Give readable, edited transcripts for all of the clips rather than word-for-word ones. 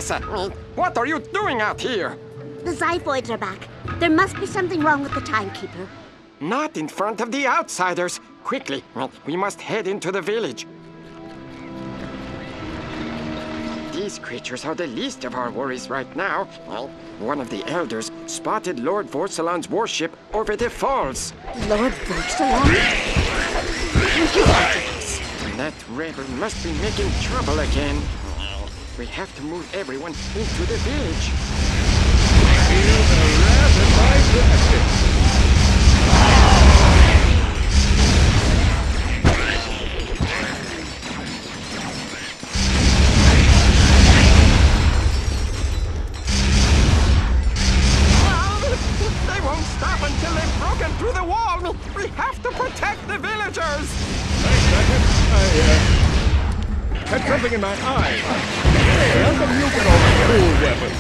Tessa, what are you doing out here? The xiphoids are back. There must be something wrong with the timekeeper. Not in front of the outsiders. Quickly, we must head into the village. These creatures are the least of our worries right now. One of the elders spotted Lord Vorsalon's warship over the falls. Lord Vorsalon? That rebel must be making trouble again. We have to move everyone into the village. Feel the wrath of my justice. They won't stop until they've broken through the wall. We have to protect the villagers. I had something in my eye. Hey, how come you get all the cool weapons?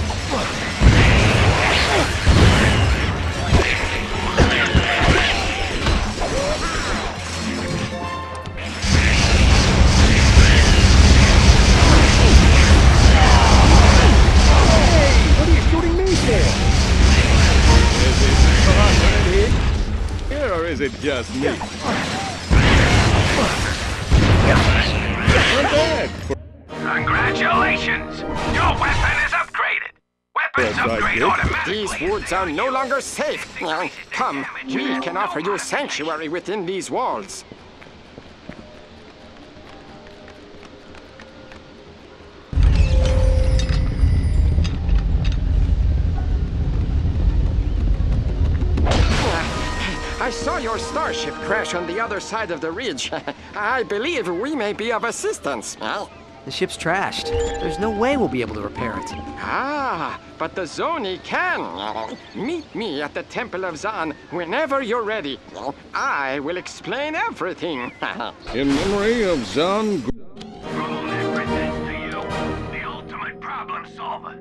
Hey, what are you shooting me for? Is it property? Or is it just me? Congratulations! Your weapon is upgraded! Weapons upgrade automatically! These woods are no longer safe. Come, we can offer you sanctuary within these walls. I saw your starship crash on the other side of the ridge. I believe we may be of assistance. The ship's trashed. There's no way we'll be able to repair it. Ah, but the Zoni can. Meet me at the Temple of Zan whenever you're ready. I will explain everything. In memory of Zan. Rule presents to you the ultimate problem solver.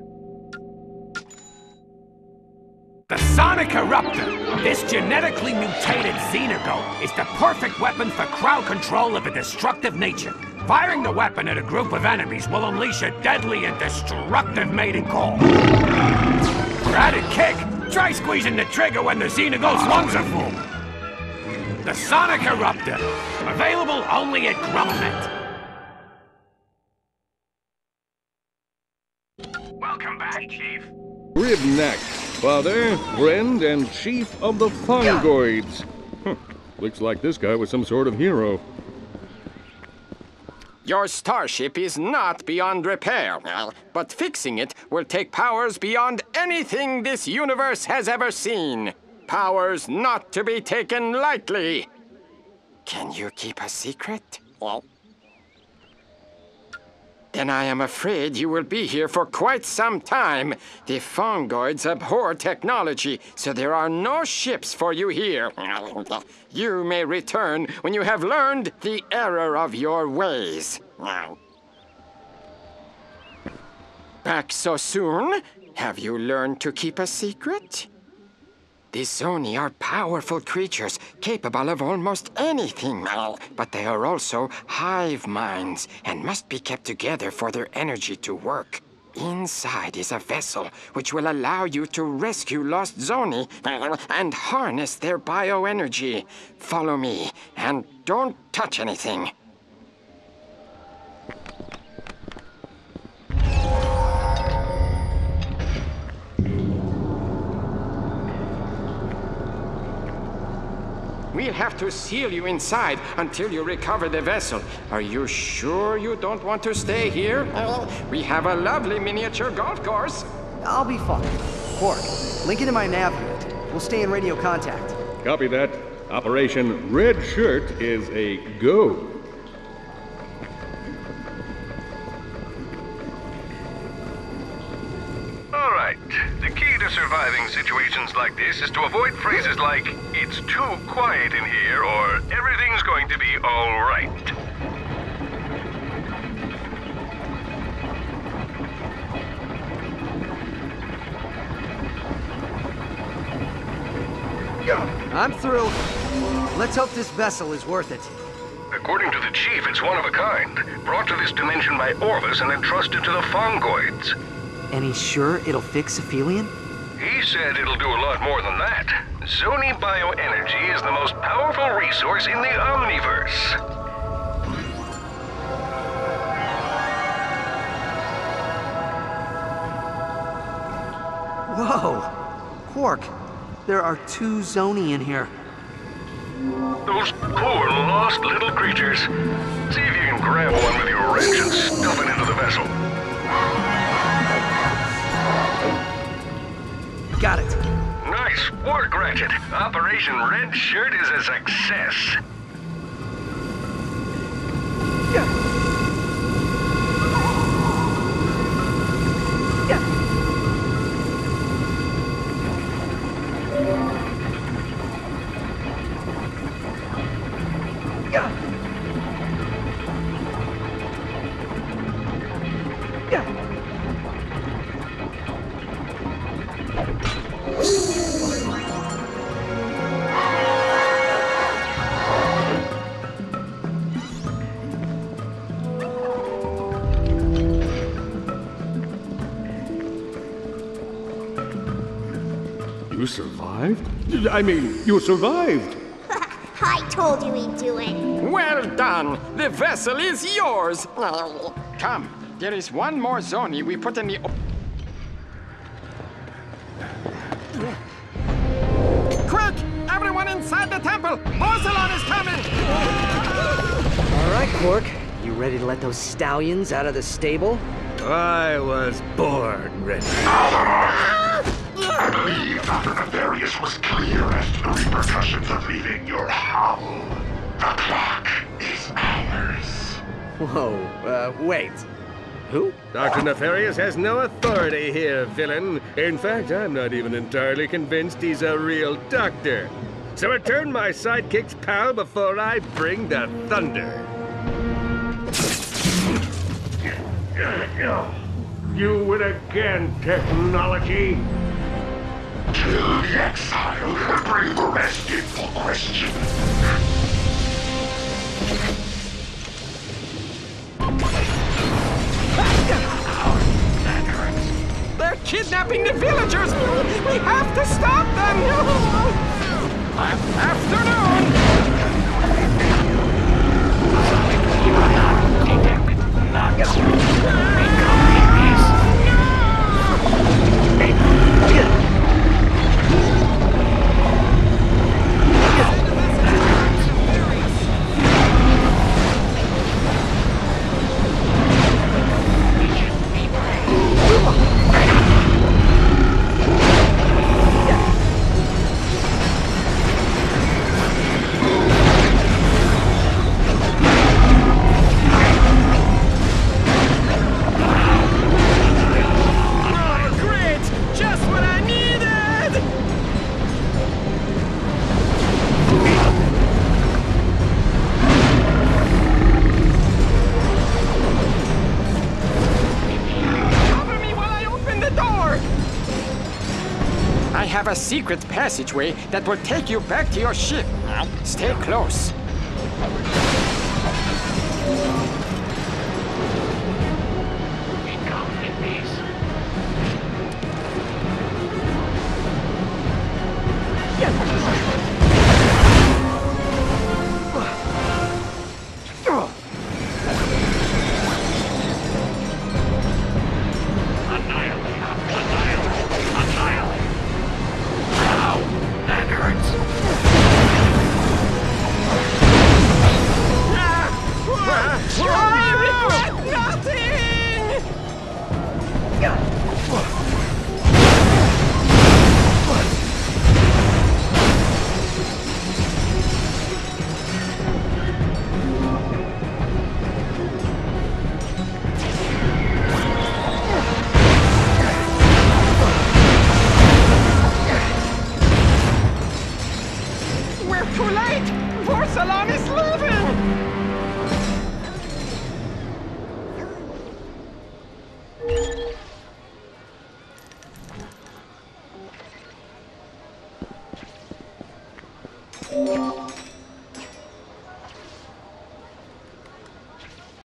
The Sonic Eruptor! This genetically mutated Xenogoat is the perfect weapon for crowd control of a destructive nature. Firing the weapon at a group of enemies will unleash a deadly and destructive mating call. For added kick, try squeezing the trigger when the Xenogoat's lungs are full. The Sonic Eruptor, available only at Grummet. Welcome back, Chief. Ribnack, father, friend, and chief of the Fungoids. Looks like this guy was some sort of hero. Your starship is not beyond repair, but fixing it will take powers beyond anything this universe has ever seen. Powers not to be taken lightly. Can you keep a secret? Then I am afraid you will be here for quite some time. The Fungoids abhor technology, so there are no ships for you here. You may return when you have learned the error of your ways. Back so soon? Have you learned to keep a secret? The Zoni are powerful creatures, capable of almost anything, but they are also hive minds and must be kept together for their energy to work. Inside is a vessel which will allow you to rescue lost Zoni and harness their bioenergy. Follow me, and don't touch anything. We'll have to seal you inside until you recover the vessel. Are you sure you don't want to stay here? We have a lovely miniature golf course. I'll be fine. Quark, link into my nav unit. We'll stay in radio contact. Copy that. Operation Red Shirt is a go. Alright, the key to surviving situations like this is to avoid phrases like, "It's too quiet in here," or "Everything's going to be alright." I'm through. Let's hope this vessel is worth it. According to the Chief, it's one of a kind, brought to this dimension by Orvis and entrusted to the Fungoids. And he's sure it'll fix Aphelion? He said it'll do a lot more than that. Zoni bioenergy is the most powerful resource in the Omniverse. Whoa! Quark, there are 2 Zoni in here. Those poor lost little creatures. See if you can grab one with your wrench and stuff it into the vessel. Got it. Nice work, Ratchet. Operation Red Shirt is a success. You survived? I mean, you survived! I told you he'd do it. Well done. The vessel is yours. Come, there is one more Zoni we put in the... Quick! Everyone inside the temple! Zolar is coming! All right, Quark. You ready to let those stallions out of the stable? I was born ready. I believe Dr. Nefarious was clear as to the repercussions of leaving your hovel. The clock is ours. Whoa, wait. Who? Dr. Nefarious has no authority here, villain. In fact, I'm not even entirely convinced he's a real doctor. So return my sidekick's pal before I bring the thunder. You win again, technology! Kill the exile and bring the rest in for question. They're kidnapping the villagers! We have to stop them! Afternoon! I have a secret passageway that will take you back to your ship. Stay close. Too late! Porcelain is leaving!